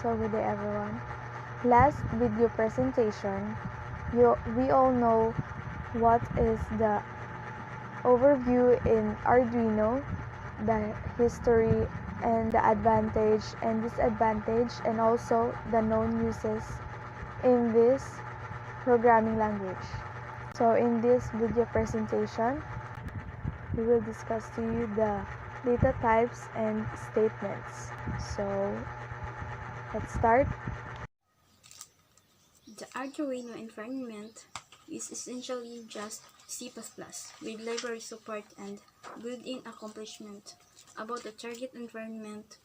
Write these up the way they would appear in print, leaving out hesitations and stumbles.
So good day everyone. Last video presentation, we all know what is the overview in Arduino, the history and the advantage and disadvantage, and also the known uses in this programming language. So in this video presentation, we will discuss to you the data types and statements. So let's start. The Arduino environment is essentially just C++ with library support and built-in accomplishment about the target environment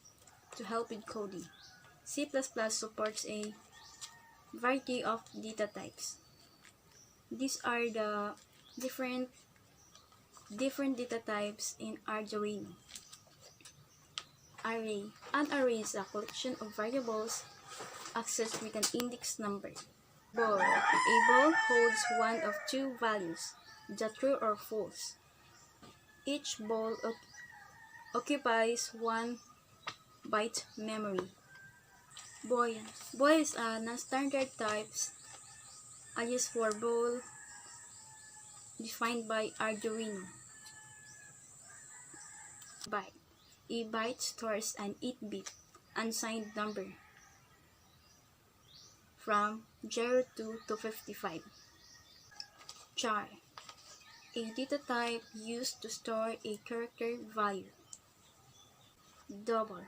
to help with coding. C++ supports a variety of data types. These are the different data types in Arduino. Array. An array is a collection of variables accessed with an index number. Ball. A ball holds one of two values, the true or false. Each ball occupies 1 byte memory. Boy. Boy is a non-standard types used for ball defined by Arduino. Byte. A byte stores an 8-bit unsigned number from 0 to 255. Char. A data type used to store a character value. Double.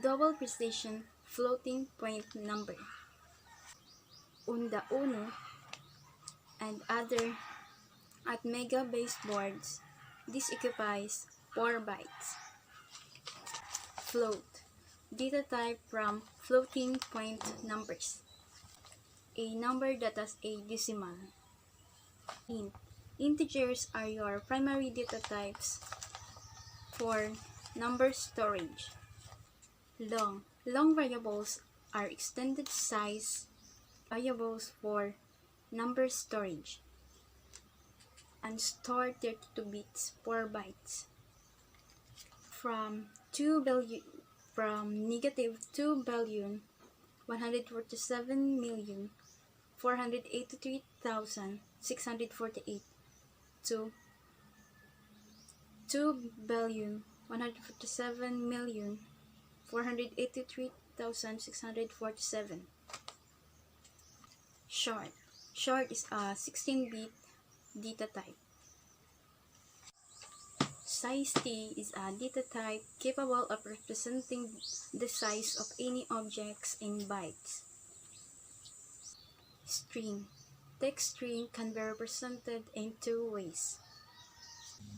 Double precision floating point number. Uno and other at mega baseboards, this occupies 4 bytes. Float. Data type from floating point numbers. A number that has a decimal. Int. Integers are your primary data types for number storage. Long. Long variables are extended size variables for number storage. And store 32 bits 4 bytes. From negative 2,147,483,648 to 2,147,483,647. Short. Short is a 16-bit data type. Size T is a data type capable of representing the size of any objects in bytes. String. Text string can be represented in two ways.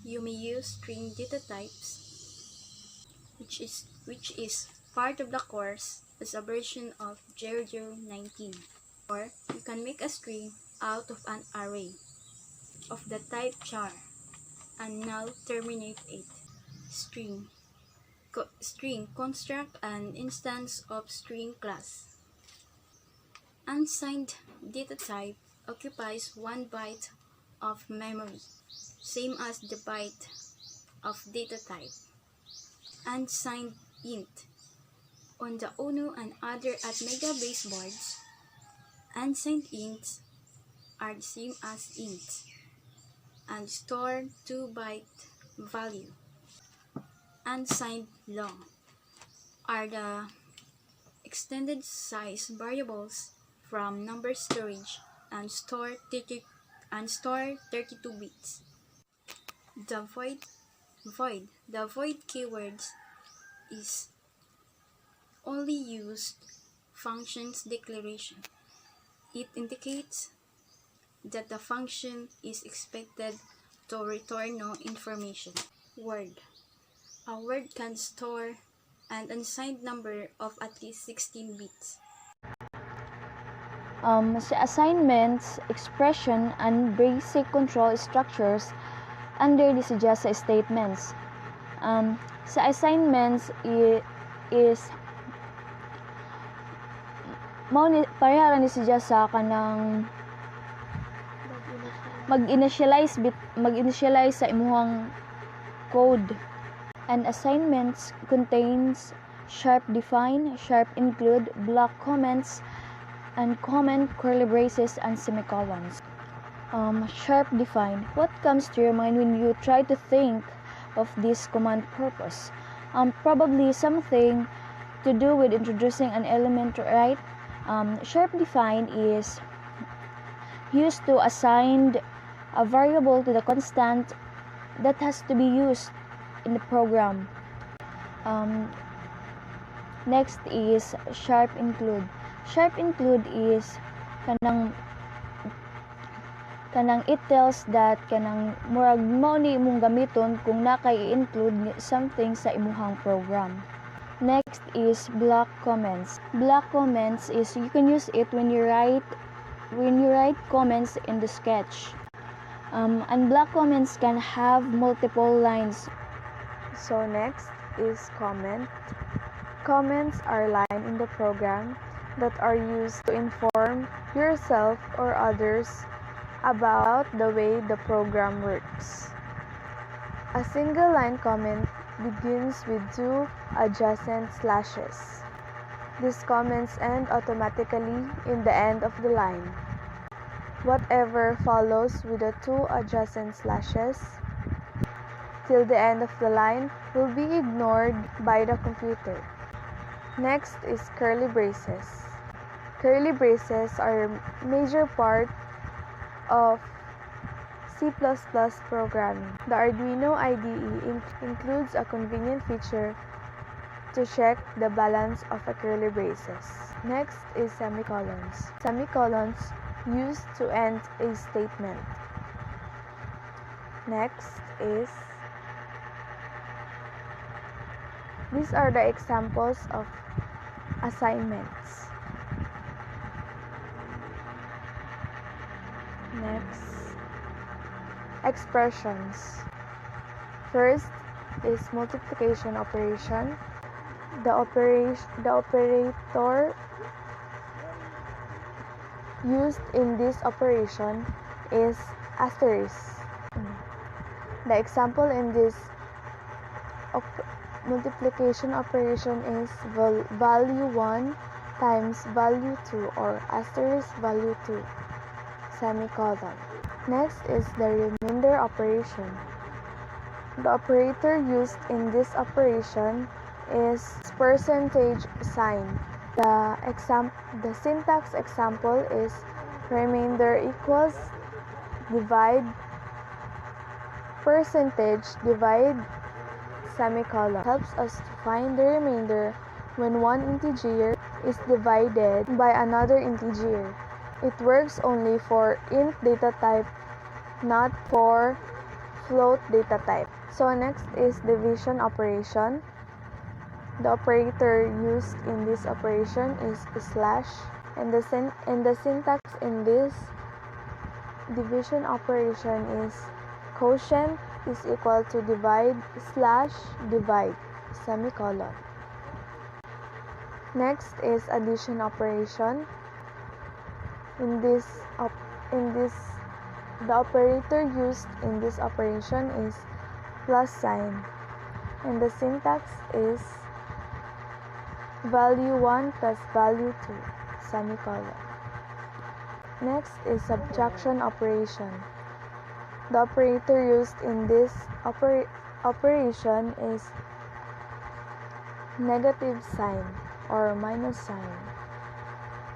You may use string data types, which is part of the course as a version of 0019. Or you can make a string out of an array of the type char and null terminate it. String. String. Construct an instance of string class. Unsigned data type occupies 1 byte of memory, same as the byte of data type. Unsigned int. On the Uno and other at mega baseboards, unsigned ints are the same as int and store 2 byte value. Unsigned long are the extended size variables from number storage and store 32 bits. The void. The void keywords is only used function's declaration. It indicates that the function is expected to return no information. Word. A word can store an unsigned number of at least 16 bits. Sa assignments, expression, and basic control structures under the suggest statements. Sa assignments is pareha ni suggest sa kanang mag-initialize sa imuhang code. And assignments contains sharp define, sharp include, block comments, and comment, curly braces, and semicolons. Sharp define. What comes to your mind when you try to think of this command purpose? Probably something to do with introducing an element, right? Sharp define is used to assign a variable to the constant that has to be used in the program. Next is sharp include. Sharp include is kanang it tells that kanang murag mao ni imong gamiton kung nakay i-include something sa imuhang program. Next is block comments. Block comments is you can use it when you write comments in the sketch. And block comments can have multiple lines. So next is comment. Comments are lines in the program that are used to inform yourself or others about the way the program works. A single line comment begins with two adjacent slashes. These comments end automatically in the end of the line. Whatever follows with the two adjacent slashes till the end of the line will be ignored by the computer. Next is curly braces. Curly braces are a major part of C++ programming. The Arduino IDE includes a convenient feature to check the balance of a curly braces. Next is semicolons. Semicolons used to end a statement. Next is these are the examples of assignments. Next, expressions. First is multiplication operation. The operator used in this operation is asterisk. The example in this multiplication operation is value 1 times value 2 or asterisk value 2, semicolon. Next is the remainder operation. The operator used in this operation is percentage sign. The syntax example is remainder equals divide percentage divide semicolon. Helps us to find the remainder when one integer is divided by another integer. It works only for int data type, not for float data type. So next is division operation. The operator used in this operation is slash, and the syntax in this division operation is quotient is equal to divide slash divide, semicolon. Next is addition operation. The operator used in this operation is plus sign, and the syntax is value 1 plus value 2, semicolon. Next is subtraction operation. The operator used in this operation is negative sign or minus sign.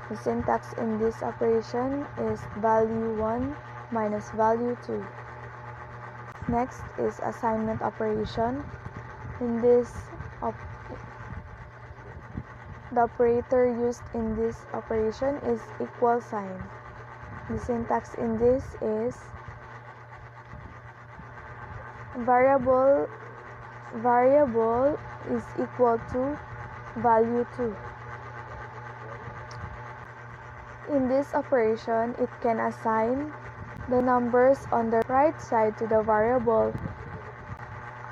The syntax in this operation is value 1 minus value 2. Next is assignment operation. In this the operator used in this operation is equal sign. The syntax in this is variable is equal to value 2. In this operation, it can assign the numbers on the right side to the variable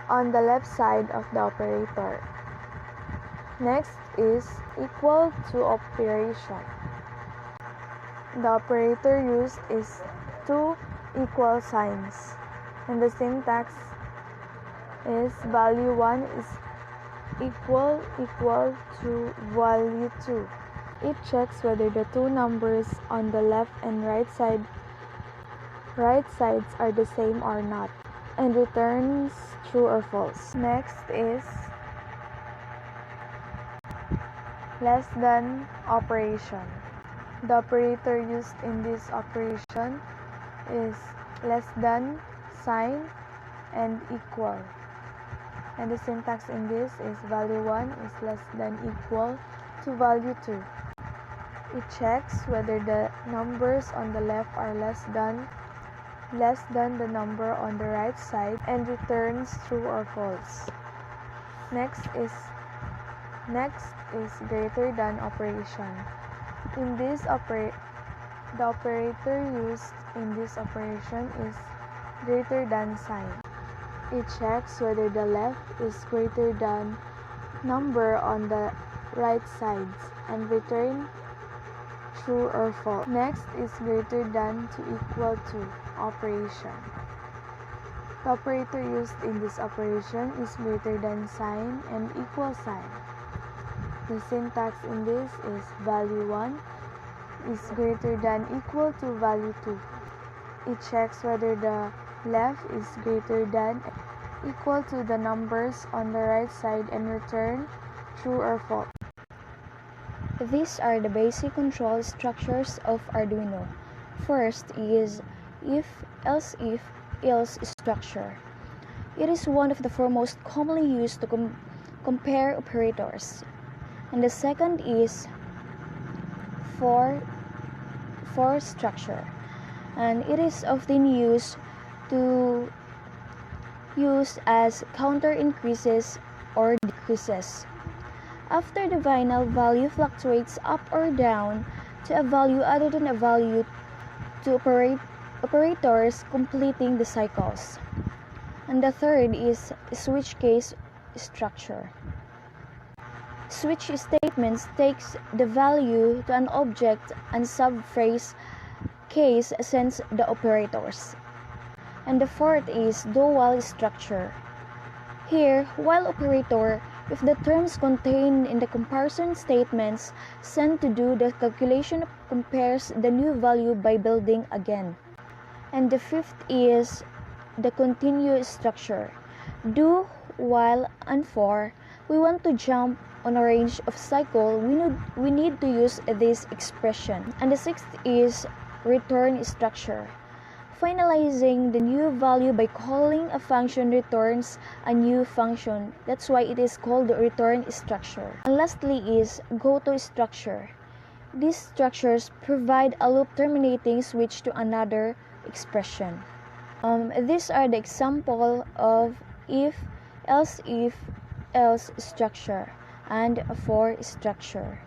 on the left side of the operator. Next is equal to operation. The operator used is two equal signs, and the syntax is value 1 is equal to value 2. It checks whether the two numbers on the left and right sides are the same or not, and returns true or false. Next is less than operation. The operator used in this operation is less than sign and equal. And the syntax in this is value 1 is less than equal to value 2. It checks whether the numbers on the left are less than the number on the right side and returns true or false. Next is greater than operation. In this the operator used in this operation is greater than sign. It checks whether the left is greater than number on the right sides and return true or false. Next is greater than to equal to operation. The operator used in this operation is greater than sign and equal sign. The syntax in this is value 1 is greater than equal to value 2. It checks whether the left is greater than equal to the numbers on the right side and return true or false. These are the basic control structures of Arduino. First is if, else structure. It is one of the four most commonly used to compare operators. And the second is for structure. And it is often used as counter increases or decreases. After the final value fluctuates up or down to a value other than a value to operators completing the cycles. And the third is switch case structure. Switch statements takes the value to an object and subphrase case sends the operators. And the fourth is dual structure. Here, while operator, if the terms contained in the comparison statements sent to do the calculation compares the new value by building again. And the fifth is the continue structure. Do, while, and for. We want to jump on a range of cycle, we need to use this expression. And the sixth is return structure. Finalizing the new value by calling a function returns a new function. That's why it is called the return structure. And lastly is goto structure. These structures provide a loop terminating switch to another expression. These are the example of if, else structure and for structure.